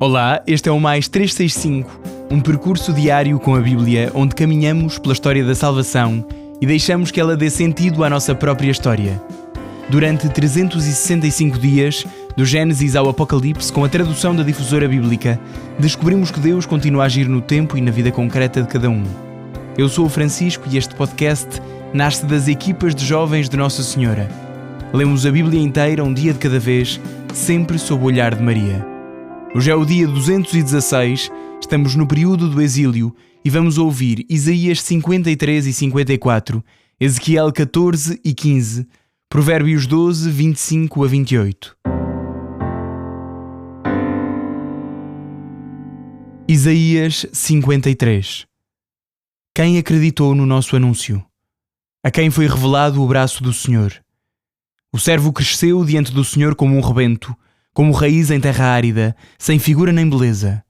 Olá, este é o Mais 365, um percurso diário com a Bíblia onde caminhamos pela história da salvação e deixamos que ela dê sentido à nossa própria história. Durante 365 dias, do Gênesis ao Apocalipse, com a tradução da Difusora Bíblica, descobrimos que Deus continua a agir no tempo e na vida concreta de cada um. Eu sou o Francisco e este podcast nasce das equipas de jovens de Nossa Senhora. Lemos a Bíblia inteira um dia de cada vez, sempre sob o olhar de Maria. Hoje é o dia 216, estamos no período do exílio e vamos ouvir Isaías 53 e 54, Ezequiel 14 e 15, Provérbios 12, 25 a 28. Isaías 53. Quem acreditou no nosso anúncio? A quem foi revelado o braço do Senhor? O servo cresceu diante do Senhor como um rebento, como raiz em terra árida, sem figura nem beleza.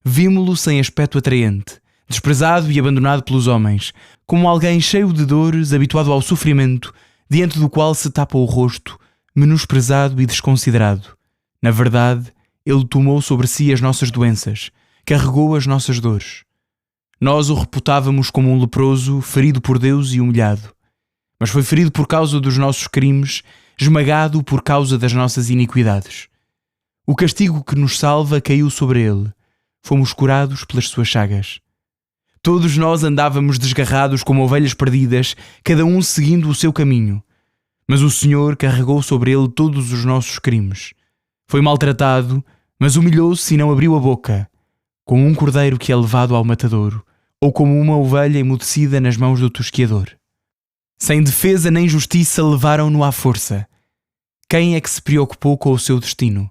Vimo-lo sem aspecto atraente, desprezado e abandonado pelos homens, como alguém cheio de dores, habituado ao sofrimento, diante do qual se tapa o rosto, menosprezado e desconsiderado. Na verdade, ele tomou sobre si as nossas doenças, carregou as nossas dores. Nós o reputávamos como um leproso, ferido por Deus e humilhado. Mas foi ferido por causa dos nossos crimes, esmagado por causa das nossas iniquidades. O castigo que nos salva caiu sobre ele. Fomos curados pelas suas chagas. Todos nós andávamos desgarrados como ovelhas perdidas, cada um seguindo o seu caminho. Mas o Senhor carregou sobre ele todos os nossos crimes. Foi maltratado, mas humilhou-se e não abriu a boca, como um cordeiro que é levado ao matadouro, ou como uma ovelha emudecida nas mãos do tosquiador. Sem defesa nem justiça levaram-no à força. Quem é que se preocupou com o seu destino?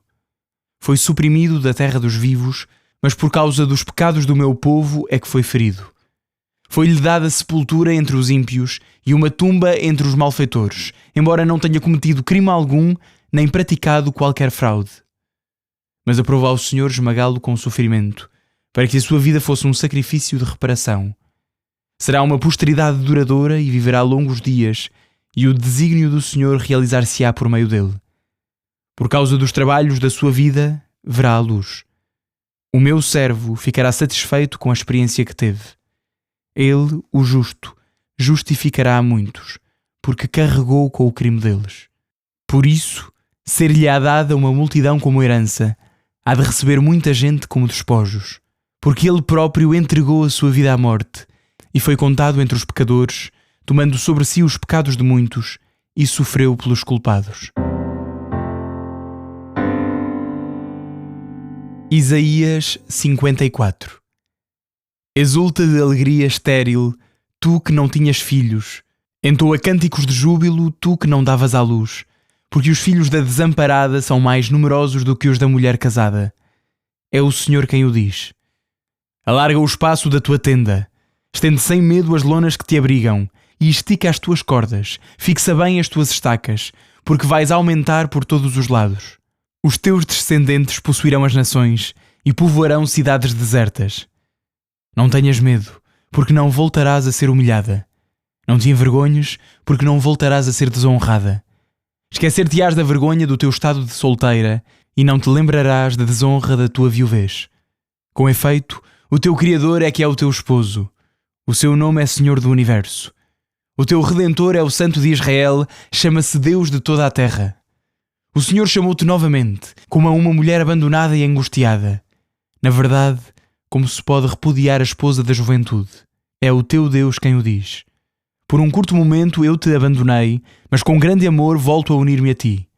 Foi suprimido da terra dos vivos, mas por causa dos pecados do meu povo é que foi ferido. Foi-lhe dada sepultura entre os ímpios e uma tumba entre os malfeitores, embora não tenha cometido crime algum, nem praticado qualquer fraude. Mas aprovou ao Senhor esmagá-lo com sofrimento, para que a sua vida fosse um sacrifício de reparação. Será uma posteridade duradoura e viverá longos dias, e o desígnio do Senhor realizar-se-á por meio dele. Por causa dos trabalhos da sua vida, verá a luz. O meu servo ficará satisfeito com a experiência que teve. Ele, o justo, justificará a muitos, porque carregou com o crime deles. Por isso, ser-lhe-á dada uma multidão como herança, há de receber muita gente como despojos, porque ele próprio entregou a sua vida à morte, e foi contado entre os pecadores, tomando sobre si os pecados de muitos, e sofreu pelos culpados. Isaías 54. Exulta de alegria estéril, tu que não tinhas filhos. Entoa cânticos de júbilo, tu que não davas à luz, porque os filhos da desamparada são mais numerosos do que os da mulher casada. É o Senhor quem o diz. Alarga o espaço da tua tenda, estende sem medo as lonas que te abrigam, e estica as tuas cordas, fixa bem as tuas estacas, porque vais aumentar por todos os lados. Os teus descendentes possuirão as nações e povoarão cidades desertas. Não tenhas medo, porque não voltarás a ser humilhada. Não te envergonhes, porque não voltarás a ser desonrada. Esquecer-te-ás da vergonha do teu estado de solteira e não te lembrarás da desonra da tua viuvez. Com efeito, o teu Criador é que é o teu esposo. O seu nome é Senhor do Universo. O teu Redentor é o Santo de Israel, chama-se Deus de toda a terra. O Senhor chamou-te novamente, como a uma mulher abandonada e angustiada. Na verdade, como se pode repudiar a esposa da juventude. É o teu Deus quem o diz. Por um curto momento eu te abandonei, mas com grande amor volto a unir-me a ti.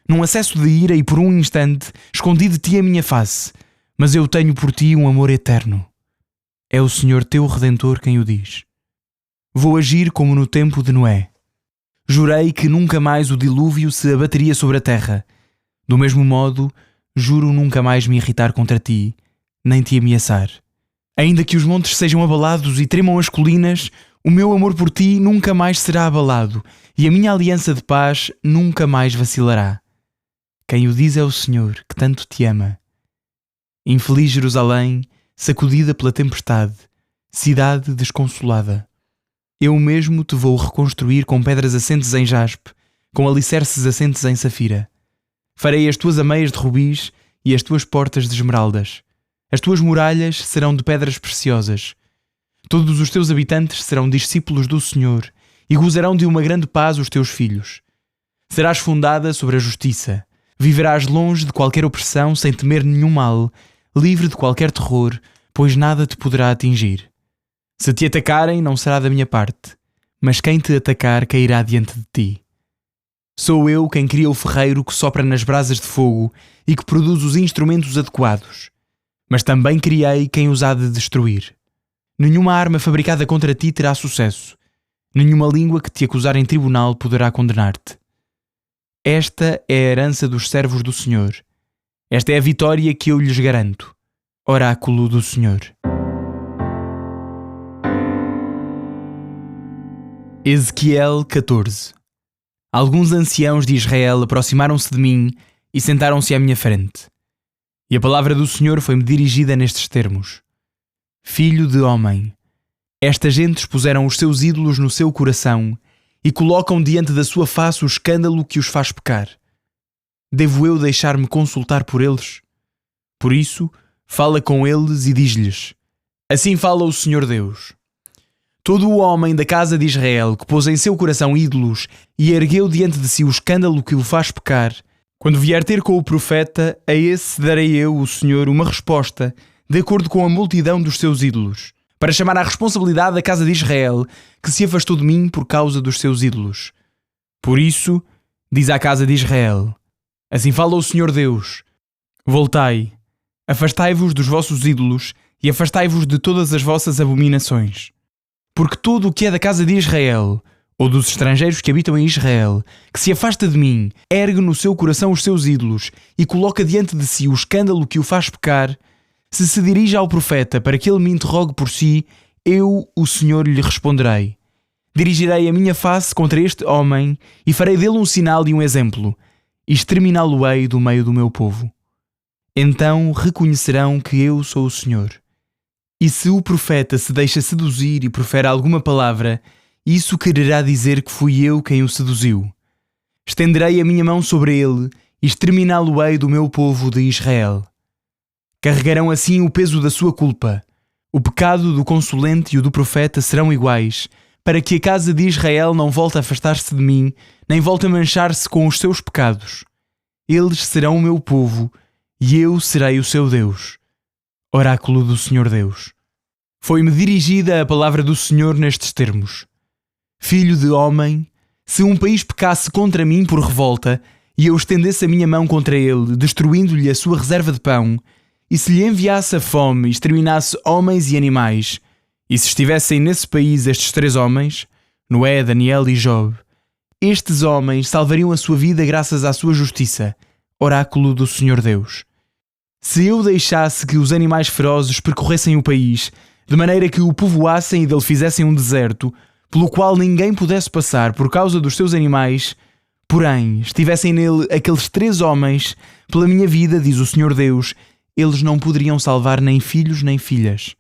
Num acesso de ira e por um instante, escondi de ti a minha face, mas eu tenho por ti um amor eterno. É o Senhor teu Redentor quem o diz. Vou agir como no tempo de Noé. Jurei que nunca mais o dilúvio se abateria sobre a terra. Do mesmo modo, juro nunca mais me irritar contra ti, nem te ameaçar. Ainda que os montes sejam abalados e tremam as colinas, o meu amor por ti nunca mais será abalado, e a minha aliança de paz nunca mais vacilará. Quem o diz é o Senhor, que tanto te ama. Infeliz Jerusalém, sacudida pela tempestade, cidade desconsolada. Eu mesmo te vou reconstruir com pedras assentes em jaspe, com alicerces assentes em safira. Farei as tuas ameias de rubis e as tuas portas de esmeraldas. As tuas muralhas serão de pedras preciosas. Todos os teus habitantes serão discípulos do Senhor e gozarão de uma grande paz os teus filhos. Serás fundada sobre a justiça. Viverás longe de qualquer opressão, sem temer nenhum mal, livre de qualquer terror, pois nada te poderá atingir. Se te atacarem, não será da minha parte, mas quem te atacar cairá diante de ti. Sou eu quem cria o ferreiro que sopra nas brasas de fogo e que produz os instrumentos adequados. Mas também criei quem os há de destruir. Nenhuma arma fabricada contra ti terá sucesso. Nenhuma língua que te acusar em tribunal poderá condenar-te. Esta é a herança dos servos do Senhor. Esta é a vitória que eu lhes garanto. Oráculo do Senhor. Ezequiel 14. Alguns anciãos de Israel aproximaram-se de mim e sentaram-se à minha frente. E a palavra do Senhor foi-me dirigida nestes termos: Filho de homem, estas gentes puseram os seus ídolos no seu coração e colocam diante da sua face o escândalo que os faz pecar. Devo eu deixar-me consultar por eles? Por isso, fala com eles e diz-lhes: Assim fala o Senhor Deus. Todo o homem da casa de Israel que pôs em seu coração ídolos e ergueu diante de si o escândalo que o faz pecar, quando vier ter com o profeta, a esse darei eu, o Senhor, uma resposta, de acordo com a multidão dos seus ídolos, para chamar à responsabilidade a casa de Israel, que se afastou de mim por causa dos seus ídolos. Por isso, diz à casa de Israel: Assim fala o Senhor Deus: Voltai, afastai-vos dos vossos ídolos e afastai-vos de todas as vossas abominações. Porque todo o que é da casa de Israel, ou dos estrangeiros que habitam em Israel, que se afasta de mim, ergue no seu coração os seus ídolos e coloca diante de si o escândalo que o faz pecar, se dirige ao profeta para que ele me interrogue por si, eu, o Senhor, lhe responderei. Dirigirei a minha face contra este homem e farei dele um sinal e um exemplo, e exterminá-lo-ei do meio do meu povo. Então reconhecerão que eu sou o Senhor. E se o profeta se deixa seduzir e profere alguma palavra, isso quererá dizer que fui eu quem o seduziu. Estenderei a minha mão sobre ele e exterminá-lo-ei do meu povo de Israel. Carregarão assim o peso da sua culpa. O pecado do consulente e o do profeta serão iguais, para que a casa de Israel não volte a afastar-se de mim, nem volte a manchar-se com os seus pecados. Eles serão o meu povo, e eu serei o seu Deus. Oráculo do Senhor Deus. Foi-me dirigida a palavra do Senhor nestes termos: Filho de homem, se um país pecasse contra mim por revolta, e eu estendesse a minha mão contra ele, destruindo-lhe a sua reserva de pão, e se lhe enviasse a fome e exterminasse homens e animais, e se estivessem nesse país estes 3 homens, Noé, Daniel e Job, estes homens salvariam a sua vida graças à sua justiça. Oráculo do Senhor Deus. Se eu deixasse que os animais ferozes percorressem o país, de maneira que o povoassem e dele fizessem um deserto, pelo qual ninguém pudesse passar por causa dos seus animais, porém estivessem nele aqueles 3 homens, pela minha vida, diz o Senhor Deus, eles não poderiam salvar nem filhos nem filhas.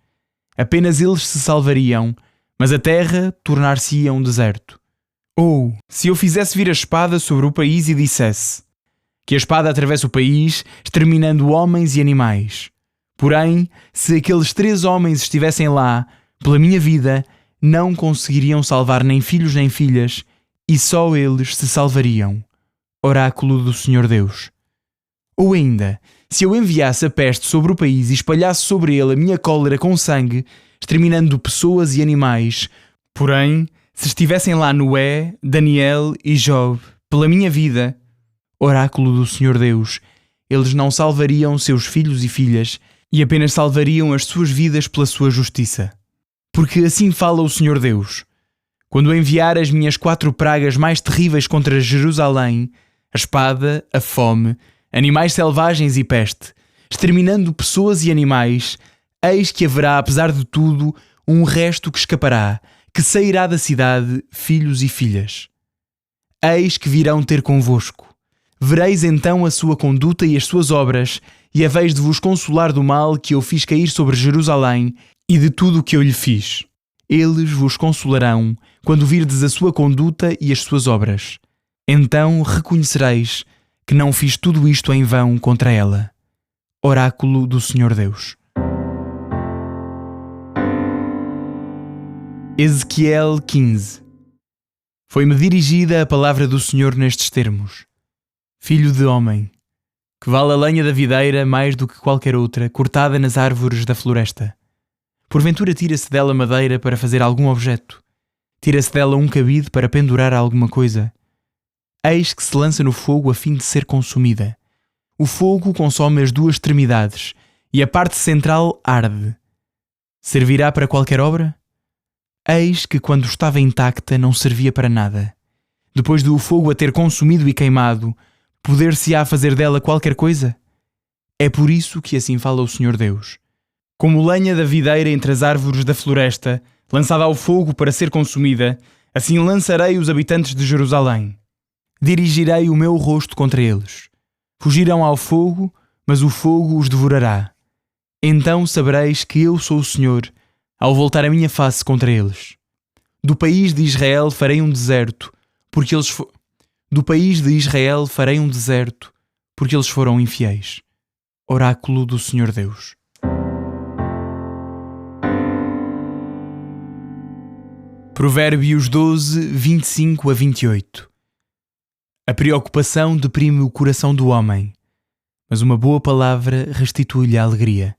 Apenas eles se salvariam, mas a terra tornar-se-ia um deserto. Ou, se eu fizesse vir a espada sobre o país e dissesse: Que a espada atravesse o país, exterminando homens e animais. Porém, se aqueles 3 homens estivessem lá, pela minha vida, não conseguiriam salvar nem filhos nem filhas, e só eles se salvariam. Oráculo do Senhor Deus. Ou ainda, se eu enviasse a peste sobre o país e espalhasse sobre ele a minha cólera com sangue, exterminando pessoas e animais, porém, se estivessem lá Noé, Daniel e Job, pela minha vida, Oráculo do Senhor Deus, eles não salvariam seus filhos e filhas, e apenas salvariam as suas vidas pela sua justiça. Porque assim fala o Senhor Deus: Quando enviar as minhas 4 pragas mais terríveis contra Jerusalém, a espada, a fome, animais selvagens e peste, exterminando pessoas e animais, eis que haverá, apesar de tudo, um resto que escapará, que sairá da cidade, filhos e filhas. Eis que virão ter convosco. Vereis então a sua conduta e as suas obras, e haveis de vos consolar do mal que eu fiz cair sobre Jerusalém e de tudo o que eu lhe fiz. Eles vos consolarão quando virdes a sua conduta e as suas obras. Então reconhecereis que não fiz tudo isto em vão contra ela. Oráculo do Senhor Deus. Ezequiel 15. Foi-me dirigida a palavra do Senhor nestes termos: Filho de homem, que vale a lenha da videira mais do que qualquer outra, cortada nas árvores da floresta. Porventura tira-se dela madeira para fazer algum objeto? Tira-se dela um cabide para pendurar alguma coisa? Eis que se lança no fogo a fim de ser consumida. O fogo consome as duas extremidades, e a parte central arde. Servirá para qualquer obra? Eis que, quando estava intacta, não servia para nada. Depois do fogo a ter consumido e queimado, poder-se-á fazer dela qualquer coisa? É por isso que assim fala o Senhor Deus. Como lenha da videira entre as árvores da floresta, lançada ao fogo para ser consumida, assim lançarei os habitantes de Jerusalém. Dirigirei o meu rosto contra eles. Fugirão ao fogo, mas o fogo os devorará. Então sabereis que eu sou o Senhor, ao voltar a minha face contra eles. Do país de Israel farei um deserto, porque eles foram infiéis. Oráculo do Senhor Deus. Provérbios 12, 25 a 28. A preocupação deprime o coração do homem, mas uma boa palavra restitui-lhe a alegria.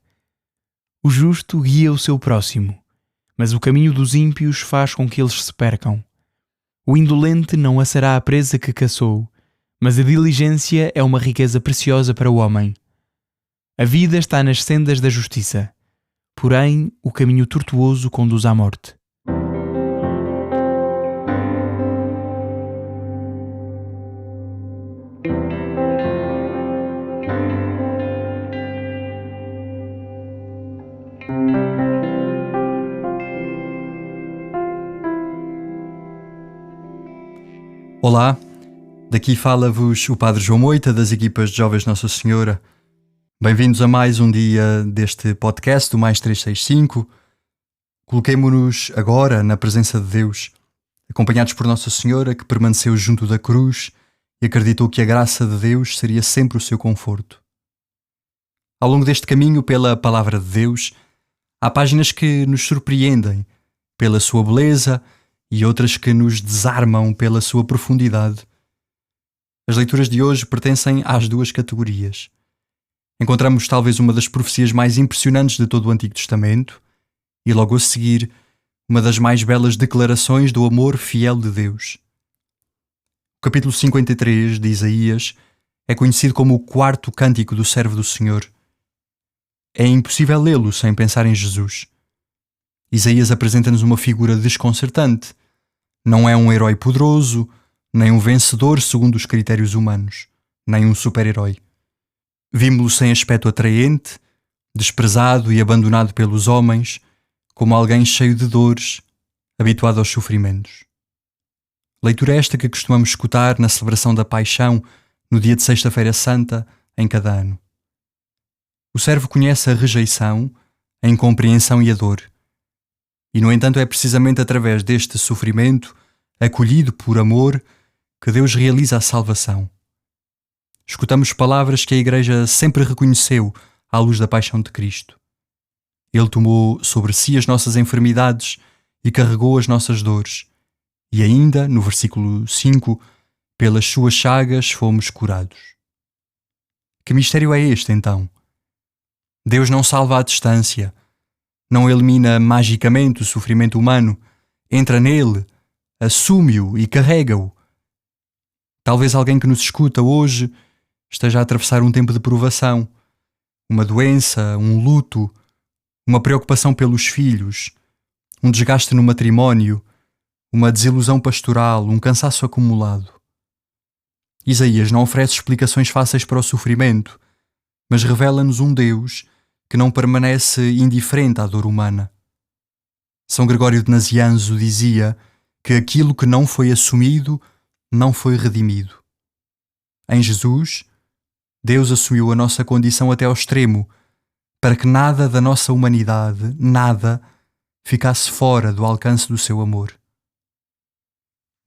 O justo guia o seu próximo, mas o caminho dos ímpios faz com que eles se percam. O indolente não assará a presa que caçou, mas a diligência é uma riqueza preciosa para o homem. A vida está nas sendas da justiça, porém o caminho tortuoso conduz à morte. Olá, daqui fala-vos o Padre João Moita das equipas de Jovens Nossa Senhora. Bem-vindos a mais um dia deste podcast do Mais 365. Coloquemo-nos agora na presença de Deus, acompanhados por Nossa Senhora, que permaneceu junto da cruz e acreditou que a graça de Deus seria sempre o seu conforto. Ao longo deste caminho pela Palavra de Deus, há páginas que nos surpreendem pela sua beleza e outras que nos desarmam pela sua profundidade. As leituras de hoje pertencem às duas categorias. Encontramos talvez uma das profecias mais impressionantes de todo o Antigo Testamento e logo a seguir uma das mais belas declarações do amor fiel de Deus. O capítulo 53 de Isaías é conhecido como o quarto cântico do servo do Senhor. É impossível lê-lo sem pensar em Jesus. Isaías apresenta-nos uma figura desconcertante. Não é um herói poderoso, nem um vencedor segundo os critérios humanos, nem um super-herói. Vimos-lo sem aspecto atraente, desprezado e abandonado pelos homens, como alguém cheio de dores, habituado aos sofrimentos. Leitura esta que costumamos escutar na celebração da Paixão no dia de Sexta-feira Santa em cada ano. O servo conhece a rejeição, a incompreensão e a dor. E, no entanto, é precisamente através deste sofrimento, acolhido por amor, que Deus realiza a salvação. Escutamos palavras que a Igreja sempre reconheceu à luz da paixão de Cristo. Ele tomou sobre si as nossas enfermidades e carregou as nossas dores. E ainda, no versículo 5, pelas suas chagas fomos curados. Que mistério é este, então? Deus não salva à distância, não elimina magicamente o sofrimento humano, entra nele, assume-o e carrega-o. Talvez alguém que nos escuta hoje esteja a atravessar um tempo de provação, uma doença, um luto, uma preocupação pelos filhos, um desgaste no matrimónio, uma desilusão pastoral, um cansaço acumulado. Isaías não oferece explicações fáceis para o sofrimento, mas revela-nos um Deus que não permanece indiferente à dor humana. São Gregório de Nazianzo dizia que aquilo que não foi assumido não foi redimido. Em Jesus, Deus assumiu a nossa condição até ao extremo, para que nada da nossa humanidade, nada, ficasse fora do alcance do seu amor.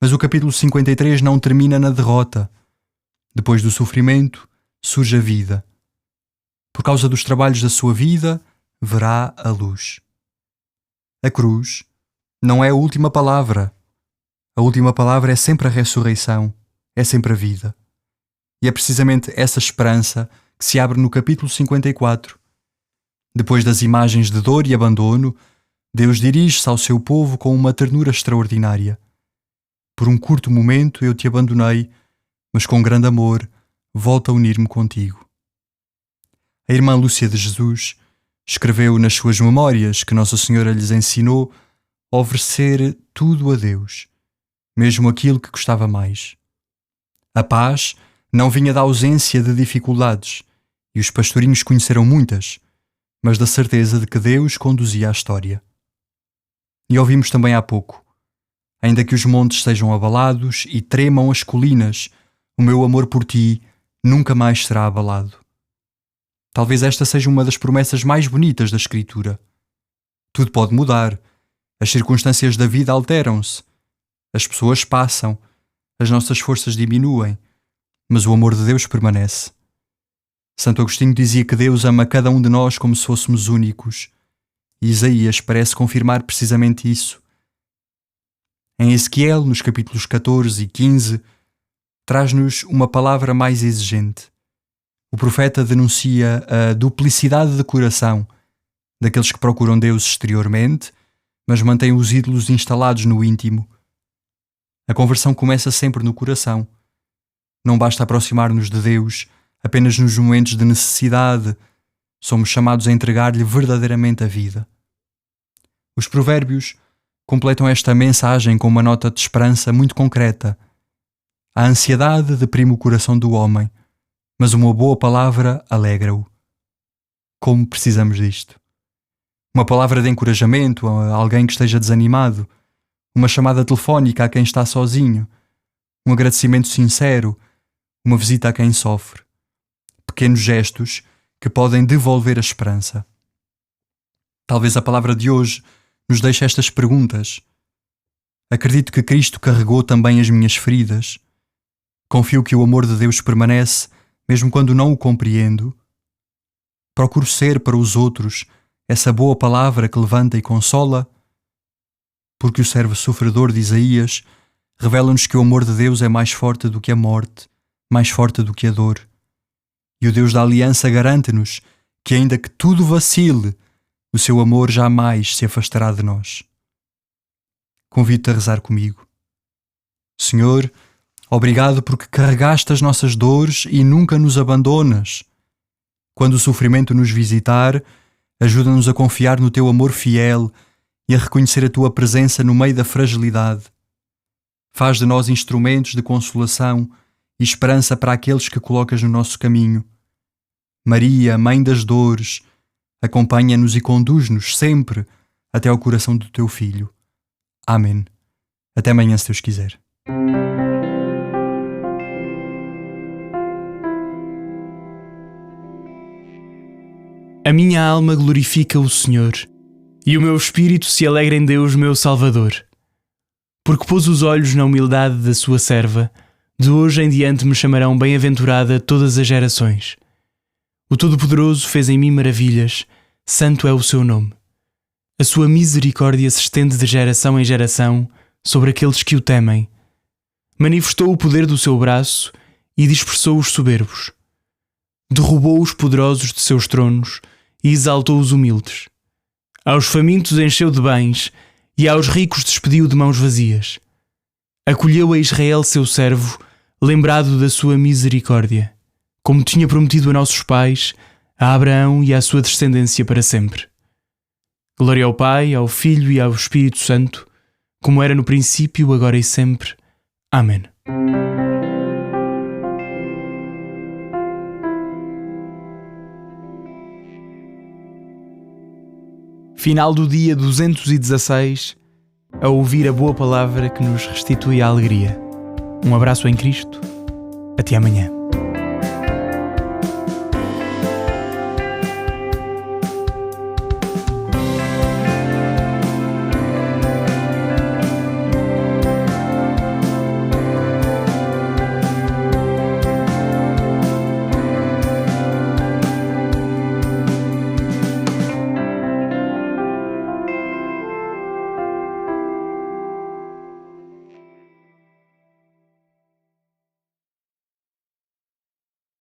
Mas o capítulo 53 não termina na derrota. Depois do sofrimento, surge a vida. Por causa dos trabalhos da sua vida, verá a luz. A cruz não é a última palavra. A última palavra é sempre a ressurreição, é sempre a vida. E é precisamente essa esperança que se abre no capítulo 54. Depois das imagens de dor e abandono, Deus dirige-se ao seu povo com uma ternura extraordinária. Por um curto momento eu te abandonei, mas com grande amor volto a unir-me contigo. A irmã Lúcia de Jesus escreveu nas suas memórias que Nossa Senhora lhes ensinou a oferecer tudo a Deus, mesmo aquilo que custava mais. A paz não vinha da ausência de dificuldades, e os pastorinhos conheceram muitas, mas da certeza de que Deus conduzia a história. E ouvimos também há pouco: ainda que os montes sejam abalados e tremam as colinas, o meu amor por ti nunca mais será abalado. Talvez esta seja uma das promessas mais bonitas da Escritura. Tudo pode mudar, as circunstâncias da vida alteram-se, as pessoas passam, as nossas forças diminuem, mas o amor de Deus permanece. Santo Agostinho dizia que Deus ama cada um de nós como se fôssemos únicos, e Isaías parece confirmar precisamente isso. Em Ezequiel, nos capítulos 14 e 15, traz-nos uma palavra mais exigente. O profeta denuncia a duplicidade de coração daqueles que procuram Deus exteriormente, mas mantêm os ídolos instalados no íntimo. A conversão começa sempre no coração. Não basta aproximar-nos de Deus apenas nos momentos de necessidade. Somos chamados a entregar-lhe verdadeiramente a vida. Os provérbios completam esta mensagem com uma nota de esperança muito concreta. A ansiedade deprime o coração do homem, mas uma boa palavra alegra-o. Como precisamos disto? Uma palavra de encorajamento a alguém que esteja desanimado, uma chamada telefónica a quem está sozinho, um agradecimento sincero, uma visita a quem sofre. Pequenos gestos que podem devolver a esperança. Talvez a palavra de hoje nos deixe estas perguntas. Acredito que Cristo carregou também as minhas feridas. Confio que o amor de Deus permanece, mesmo quando não o compreendo. Procuro ser para os outros essa boa palavra que levanta e consola. Porque o servo sofredor de Isaías revela-nos que o amor de Deus é mais forte do que a morte, mais forte do que a dor. E o Deus da aliança garante-nos que, ainda que tudo vacile, o seu amor jamais se afastará de nós. Convido-te a rezar comigo. Senhor, obrigado porque carregaste as nossas dores e nunca nos abandonas. Quando o sofrimento nos visitar, ajuda-nos a confiar no teu amor fiel e a reconhecer a tua presença no meio da fragilidade. Faz de nós instrumentos de consolação e esperança para aqueles que colocas no nosso caminho. Maria, Mãe das Dores, acompanha-nos e conduz-nos sempre até ao coração do teu Filho. Amém. Até amanhã, se Deus quiser. A minha alma glorifica o Senhor, e o meu espírito se alegra em Deus, meu Salvador. Porque pôs os olhos na humildade da sua serva, de hoje em diante me chamarão bem-aventurada todas as gerações. O Todo-Poderoso fez em mim maravilhas, santo é o seu nome. A sua misericórdia se estende de geração em geração sobre aqueles que o temem. Manifestou o poder do seu braço e dispersou os soberbos. Derrubou os poderosos de seus tronos e exaltou os humildes. Aos famintos encheu de bens e aos ricos despediu de mãos vazias. Acolheu a Israel seu servo, lembrado da sua misericórdia, como tinha prometido a nossos pais, a Abraão e à sua descendência para sempre. Glória ao Pai, ao Filho e ao Espírito Santo, como era no princípio, agora e sempre. Amém. Final do dia 216, a ouvir a boa palavra que nos restitui a alegria. Um abraço em Cristo. Até amanhã.